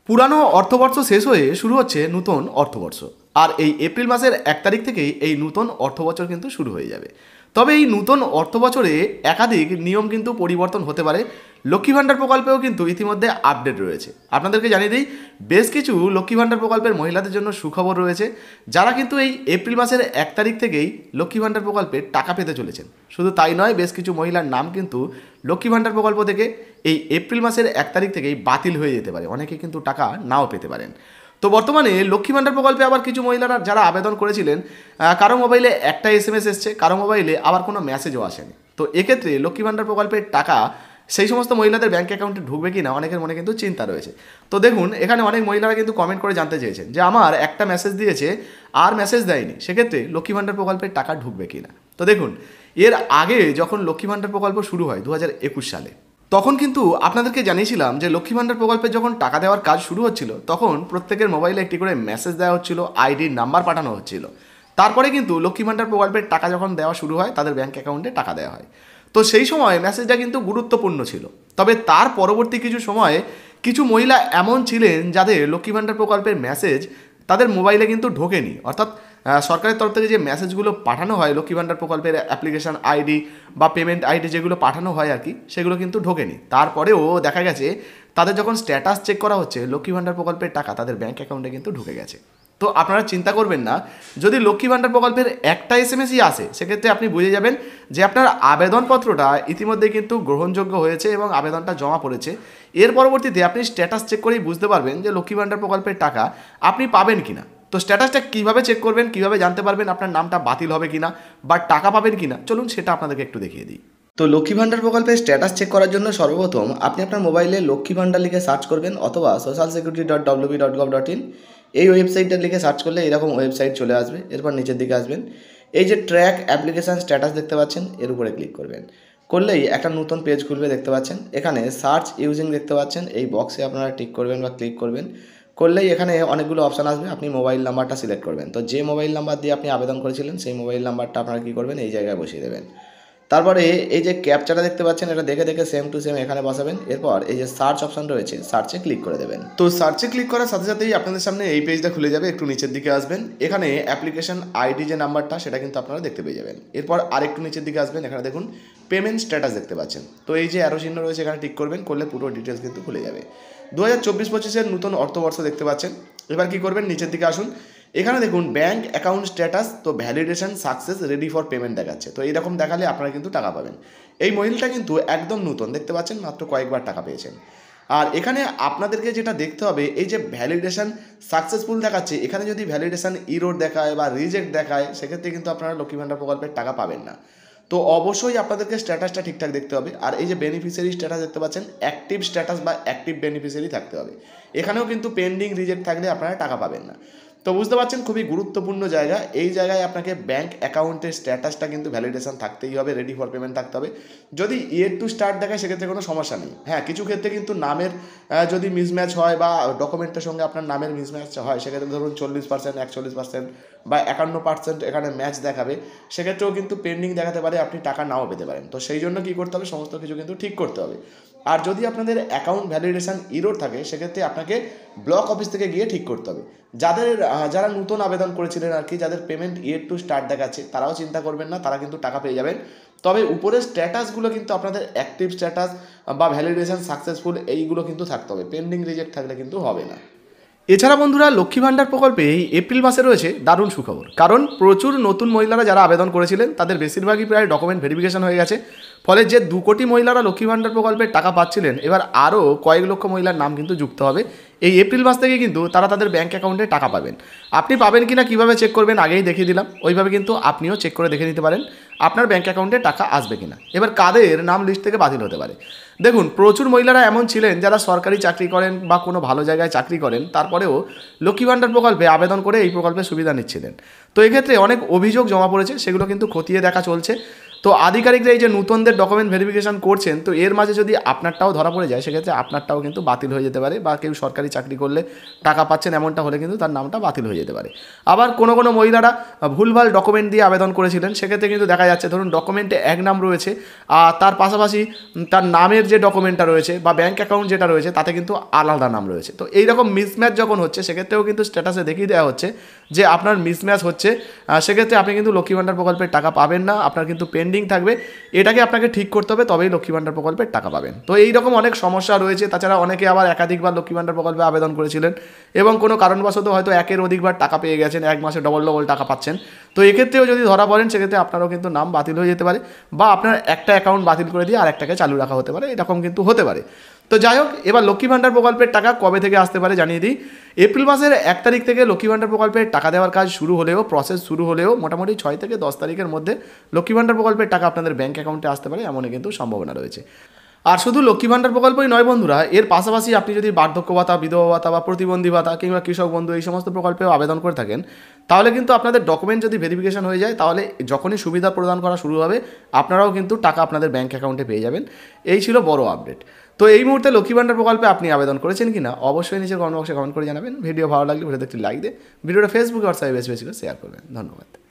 পুরানো অর্থবর্ষ শেষ হয়ে শুরু হচ্ছে নতুন অর্থবর্ষ। আর এই এপ্রিল মাসের 1 তারিখ থেকেই এই নতুন অর্থবছর কিন্তু শুরু হয়ে যাবে। তবে এই নতুন অর্থবছরে একাধিক নিয়ম কিন্তু পরিবর্তন হতে পারে। লক্ষ্মী ভাণ্ডার প্রকল্পেও কিন্তু ইতিমধ্যে আপডেট রয়েছে। আপনাদেরকে জানিয়ে দিই, বেশ কিছু লক্ষ্মী ভাণ্ডার প্রকল্পের মহিলাদের জন্য সুখবর রয়েছে, যারা কিন্তু এই এপ্রিল মাসের 1 তারিখ থেকেই লক্ষ্মী ভাণ্ডার প্রকল্পে টাকা পেতে চলেছেন। শুধু তাই নয়, বেশ কিছু মহিলার নাম কিন্তু লক্ষ্মী ভাণ্ডার প্রকল্প থেকে এই এপ্রিল মাসের 1 তারিখ থেকেই বাতিল হয়ে যেতে পারে। অনেকে কিন্তু টাকা নাও পেতে পারেন। তো বর্তমানে লক্ষ্মী ভাণ্ডার প্রকল্পে আবার কিছু মহিলারা যারা আবেদন করেছিলেন, কারো মোবাইলে একটা SMS এসছে, কারো মোবাইলে আবার কোনো মেসেজও আসেনি। তো এক্ষেত্রে লক্ষ্মী ভাণ্ডার প্রকল্পের টাকা সেই সমস্ত মহিলাদের ব্যাঙ্ক অ্যাকাউন্টে ঢুকবে কি না, অনেকের মনে কিন্তু চিন্তা রয়েছে। তো দেখুন, এখানে অনেক মহিলারা কিন্তু কমেন্ট করে জানতে চেয়েছেন যে আমার একটা মেসেজ দিয়েছে আর মেসেজ দেয়নি, সেক্ষেত্রে লক্ষ্মী ভাণ্ডার প্রকল্পের টাকা ঢুকবে কি না। তো দেখুন, এর আগে যখন লক্ষ্মী ভাণ্ডার প্রকল্প শুরু হয় 2021 সালে, তখন কিন্তু আপনাদেরকে জানিয়েছিলাম যে লক্ষ্মী ভাণ্ডার প্রকল্পে যখন টাকা দেওয়ার কাজ শুরু হচ্ছিল, তখন প্রত্যেকের মোবাইলে একটি করে মেসেজ দেওয়া হচ্ছিল, আইডির নাম্বার পাঠানো হচ্ছিল। তারপরে কিন্তু লক্ষ্মী ভাণ্ডার প্রকল্পের টাকা যখন দেওয়া শুরু হয়, তাদের ব্যাঙ্ক অ্যাকাউন্টে টাকা দেওয়া হয়। তো সেই সময় মেসেজটা কিন্তু গুরুত্বপূর্ণ ছিল। তবে তার পরবর্তী কিছু সময়ে কিছু মহিলা এমন ছিলেন যাদের লক্ষ্মী ভাণ্ডার প্রকল্পের মেসেজ তাদের মোবাইলে কিন্তু ঢোকেনি। অর্থাৎ সরকারের তরফ থেকে যে মেসেজগুলো পাঠানো হয় লক্ষ্মী ভাণ্ডার প্রকল্পের অ্যাপ্লিকেশন আইডি বা পেমেন্ট আইডি যেগুলো পাঠানো হয় আর কি, সেগুলো কিন্তু ঢোকেনি। তারপরেও দেখা গেছে তাদের যখন স্ট্যাটাস চেক করা হচ্ছে, লক্ষ্মী ভাণ্ডার প্রকল্পের টাকা তাদের ব্যাঙ্ক অ্যাকাউন্টে কিন্তু ঢুকে গেছে। তো আপনারা চিন্তা করবেন না, যদি লক্ষ্মী ভাণ্ডার প্রকল্পের একটা SMS-ই আসে, সেক্ষেত্রে আপনি বুঝে যাবেন যে আপনার আবেদনপত্রটা ইতিমধ্যে কিন্তু গ্রহণযোগ্য হয়েছে এবং আবেদনটা জমা পড়েছে। এর পরবর্তীতে আপনি স্ট্যাটাস চেক করেই বুঝতে পারবেন যে লক্ষ্মী ভাণ্ডার প্রকল্পের টাকা আপনি পাবেন কিনা। তো স্ট্যাটাসটা কীভাবে চেক করবেন, কীভাবে জানতে পারবেন আপনার নামটা বাতিল হবে কিনা বা টাকা পাবেন কিনা, চলুন সেটা আপনাদেরকে একটু দেখিয়ে দিই। তো লক্ষ্মী ভাণ্ডার প্রকল্পের স্ট্যাটাস চেক করার জন্য সর্বপ্রথম আপনি আপনার মোবাইলে লক্ষ্মী ভাণ্ডার লিখে সার্চ করবেন, অথবা socialsecurity.wb.gov.in এই ওয়েবসাইটটা লিখে সার্চ করলে এরকম ওয়েবসাইট চলে আসবে। এরপর নিচের দিকে আসবেন, এই যে ট্র্যাক অ্যাপ্লিকেশান স্ট্যাটাস দেখতে পাচ্ছেন, এর উপরে ক্লিক করবেন। করলেই একটা নতুন পেজ খুলবে, দেখতে পাচ্ছেন এখানে সার্চ ইউজিং দেখতে পাচ্ছেন, এই বক্সে আপনারা টিক করবেন বা ক্লিক করবেন। করলেই এখানে অনেকগুলো অপশান আসবে, আপনি মোবাইল নাম্বারটা সিলেক্ট করবেন। তো যে মোবাইল নাম্বার দিয়ে আপনি আবেদন করেছিলেন, সেই মোবাইল নাম্বারটা আপনারা কী করবেন, এই জায়গায় বসিয়ে দেবেন। তারপরে এই যে ক্যাপচাটা দেখতে পাচ্ছেন, এটা দেখে দেখে সেম টু সেম এখানে বসাবেন। এরপর এই যে সার্চ অপশান রয়েছে, সার্চে ক্লিক করে দেবেন। তো সার্চে ক্লিক করার সাথে সাথেই আপনাদের সামনে এই পেজটা খুলে যাবে। একটু নিচের দিকে আসবেন, এখানে অ্যাপ্লিকেশন আইডি যে নাম্বারটা সেটা কিন্তু আপনারা দেখতে পেয়ে যাবেন। এরপর আরেকটু নিচের দিকে আসবেন, এখানে দেখুন পেমেন্ট স্ট্যাটাস দেখতে পাচ্ছেন। তো এই যে অ্যারো চিহ্ন রয়েছে, এখানে টিক করবেন, করলে পুরো ডিটেলস কিন্তু খুলে যাবে। 2024-25 নতুন অর্থবর্ষ দেখতে পাচ্ছেন। এবার কি করবেন, নিচের দিকে আসুন, এখানে দেখুন ব্যাঙ্ক অ্যাকাউন্ট স্ট্যাটাস, তো validation success, ready for payment দেখাচ্ছে। তো এইরকম দেখালে আপনারা কিন্তু টাকা পাবেন। এই মহিলাটা কিন্তু একদম নতুন, দেখতে পাচ্ছেন মাত্র কয়েকবার টাকা পেয়েছেন। আর এখানে আপনাদেরকে যেটা দেখতে হবে, এই যে ভ্যালিডেশন সাকসেসফুল দেখাচ্ছে, এখানে যদি ভ্যালিডেশন ইরোর দেখায় বা রিজেক্ট দেখায়, সেক্ষেত্রে কিন্তু আপনারা লক্ষ্মী ভাণ্ডার প্রকল্পের টাকা পাবেন না। তো অবশ্যই আপনাদেরকে স্ট্যাটাসটা ঠিকঠাক দেখতে হবে। আর এই যে বেনিফিশিয়ারি স্ট্যাটাস দেখতে পাচ্ছেন, অ্যাক্টিভ স্ট্যাটাস বা অ্যাক্টিভ বেনিফিশিয়ারি থাকতে হবে। এখানেও কিন্তু পেন্ডিং রিজেক্ট থাকলে আপনারা টাকা পাবেন না। তো বুঝতে পারছেন, খুবই গুরুত্বপূর্ণ জায়গা। এই জায়গায় আপনাকে ব্যাঙ্ক অ্যাকাউন্টের স্ট্যাটাসটা কিন্তু ভ্যালিডেশন থাকতেই হবে, রেডি ফর পেমেন্ট থাকতে হবে। যদি ইয়ার টু স্টার্ট দেখায়, সেক্ষেত্রে কোনো সমস্যা নেই। হ্যাঁ, কিছু ক্ষেত্রে কিন্তু নামের যদি মিসম্যাচ হয় বা ডকুমেন্টের সঙ্গে আপনার নামের মিসম্যাচ হয়, সেক্ষেত্রে ধরুন 40%, 41% বা 51% এখানে ম্যাচ দেখাবে, সেক্ষেত্রেও কিন্তু পেন্ডিং দেখাতে পারে, আপনি টাকা নাও পেতে পারেন। তো সেই জন্য কী করতে হবে, সমস্ত কিছু কিন্তু ঠিক করতে হবে। আর যদি আপনাদের অ্যাকাউন্ট ভ্যালিডেশন ইরোর থাকে, সেক্ষেত্রে আপনাকে ব্লক অফিস থেকে গিয়ে ঠিক করতে হবে। যারা নতুন আবেদন করেছিলেন আর কি, যাদের পেমেন্ট ইয়ার টু স্টার্ট দেখাচ্ছে, তারাও চিন্তা করবেন না, তারা কিন্তু টাকা পেয়ে যাবেন। তবে উপরের স্ট্যাটাসগুলো কিন্তু আপনাদের অ্যাক্টিভ স্ট্যাটাস বা ভ্যালিডেশন সাকসেসফুল এইগুলো কিন্তু থাকতে হবে, পেন্ডিং রিজেক্ট থাকলে কিন্তু হবে না। এছাড়া বন্ধুরা, লক্ষ্মী ভাণ্ডার প্রকল্পে এই এপ্রিল মাসে রয়েছে দারুণ সুখবর। কারণ প্রচুর নতুন মহিলারা যারা আবেদন করেছিলেন, তাদের বেশিরভাগই প্রায় ডকুমেন্ট ভেরিফিকেশন হয়ে গেছে। ফলে যে 2 কোটি মহিলারা লক্ষ্মী ভাণ্ডার প্রকল্পের টাকা পাচ্ছিলেন, এবার আরও কয়েক লক্ষ মহিলার নাম কিন্তু যুক্ত হবে। এই এপ্রিল মাস থেকে কিন্তু তারা তাদের ব্যাঙ্ক অ্যাকাউন্টে টাকা পাবেন। আপনি পাবেন কিনা কীভাবে চেক করবেন আগেই দেখিয়ে দিলাম, ওইভাবে কিন্তু আপনিও চেক করে দেখে নিতে পারেন আপনার ব্যাঙ্ক অ্যাকাউন্টে টাকা আসবে কিনা। এবার কাদের নাম লিস্ট থেকে বাতিল হতে পারে, দেখুন প্রচুর মহিলারা এমন ছিলেন যারা সরকারি চাকরি করেন বা কোনো ভালো জায়গায় চাকরি করেন, তারপরেও লক্ষ্মী ভাণ্ডার প্রকল্পে আবেদন করে এই প্রকল্পের সুবিধা নিচ্ছিলেন। তো এক্ষেত্রে অনেক অভিযোগ জমা পড়েছে, সেগুলো কিন্তু খতিয়ে দেখা চলছে। তো আধিকারিকরা এই যে নতুনদের ডকুমেন্ট ভেরিফিকেশন করছেন, তো এর মাঝে যদি আপনারটাও ধরা পড়ে যায় সেক্ষেত্রে আপনারটাও কিন্তু বাতিল হয়ে যেতে পারে, বা কেউ সরকারি চাকরি করলে টাকা পাচ্ছেন এমনটা হলে কিন্তু তার নামটা বাতিল হয়ে যেতে পারে। আবার কোনো কোনো মহিলারা ভুলভাল ডকুমেন্ট দিয়ে আবেদন করেছিলেন, সেক্ষেত্রে কিন্তু দেখা যাচ্ছে ধরুন ডকুমেন্টে এক নাম রয়েছে আর তার পাশাপাশি তার নামের যে ডকুমেন্টটা রয়েছে বা ব্যাঙ্ক অ্যাকাউন্ট যেটা রয়েছে তাতে কিন্তু আলাদা নাম রয়েছে। তো এইরকম মিসম্যাচ যখন হচ্ছে সেক্ষেত্রেও কিন্তু স্ট্যাটাসে দেখিয়ে দেওয়া হচ্ছে যে আপনার মিসম্যাচ হচ্ছে, সেক্ষেত্রে আপনি কিন্তু লক্ষ্মী ভাণ্ডার প্রকল্পের টাকা পাবেন না, আপনার কিন্তু পেন্ডিং থাকবে। এটাকে আপনাকে ঠিক করতে হবে, তবেই লক্ষ্মী ভাণ্ডার প্রকল্পের টাকা পাবেন। তো এইরকম অনেক সমস্যা রয়েছে। তাছাড়া অনেকে আবার একাধিকবার লক্ষ্মী ভাণ্ডার প্রকল্পে আবেদন করেছিলেন এবং কোনো কারণবশত হয়তো একের অধিকবার টাকা পেয়ে গেছেন, এক মাসে ডবল ডবল টাকা পাচ্ছেন। তো এক্ষেত্রেও যদি ধরা পড়েন সেক্ষেত্রে আপনারও কিন্তু নাম বাতিল হয়ে যেতে পারে, বা আপনার একটা অ্যাকাউন্ট বাতিল করে দিয়ে আরেকটাকে চালু রাখা হতে পারে, এরকম কিন্তু হতে পারে। তো যাই হোক, এবার লক্ষ্মী ভাণ্ডার প্রকল্পের টাকা কবে থেকে আসতে পারে জানিয়ে দিই। এপ্রিল মাসের 1 তারিখ থেকে লক্ষ্মী ভাণ্ডার প্রকল্পের টাকা দেওয়ার কাজ শুরু হলেও, প্রসেস শুরু হলেও মোটামুটি 6 থেকে 10 তারিখের মধ্যে লক্ষ্মী ভাণ্ডার প্রকল্পের টাকা আপনাদের ব্যাঙ্ক অ্যাকাউন্টে আসতে পারে, এমনই কিন্তু সম্ভাবনা রয়েছে। আর শুধু লক্ষ্মী ভাণ্ডার প্রকল্পই নয় বন্ধুরা, এর পাশাপাশি আপনি যদি বার্ধক্য ভাতা, বিধবা ভাতা বা প্রতিবন্ধী ভাতা কিংবা কৃষক বন্ধু এই সমস্ত প্রকল্পেও আবেদন করে থাকেন, তাহলে কিন্তু আপনাদের ডকুমেন্ট যদি ভেরিফিকেশন হয়ে যায় তাহলে যখনই সুবিধা প্রদান করা শুরু হবে আপনারাও কিন্তু টাকা আপনাদের ব্যাঙ্ক অ্যাকাউন্টে পেয়ে যাবেন। এই ছিল বড় আপডেট। তো এই মুহূর্তে লক্ষ্মী ভাণ্ডার প্রকল্পে আপনি আবেদন করেছেন কিনা অবশ্যই নিচে কমেন্ট বক্সে কমেন্ট করে জানাবেন। ভিডিও ভালো লাগলে ভিডিওতে একটি লাইক দিয়ে ভিডিওটা ফেসবুকে হোয়াটসঅ্যাপে বেশি বেশি করে শেয়ার করবেন। ধন্যবাদ।